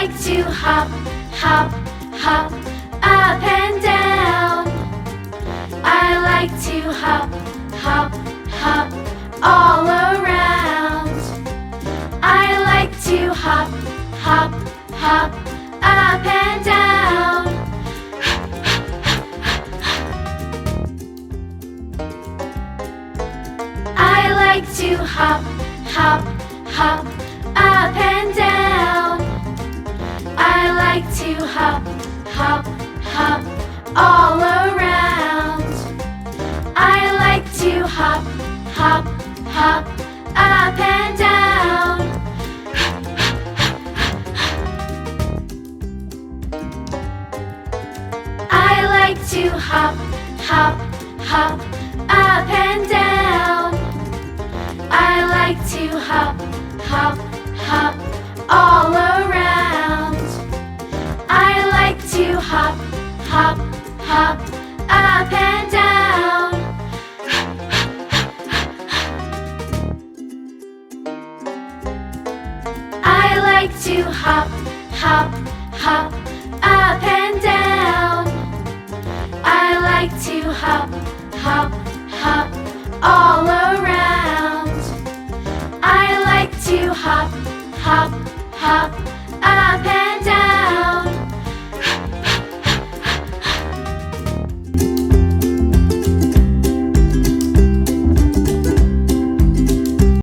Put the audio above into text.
like to hop, hop, hop, up and down. I like to hop, hop, hop, all around. I like to hop, hop, hop, up and down. I like to hop, hop, hop, up and down. I like to hop, hop, hop, all around. I like to hop, hop, hop, up and down. I like to hop, hop, hop, up and down. I like to hop, hop, hop, all around. I like to hop, hop, hop, up and down. I like to hop, hop, hop, up and down. I like to hop, hop, hop, all around. I like to hop, hop, hop, up and down.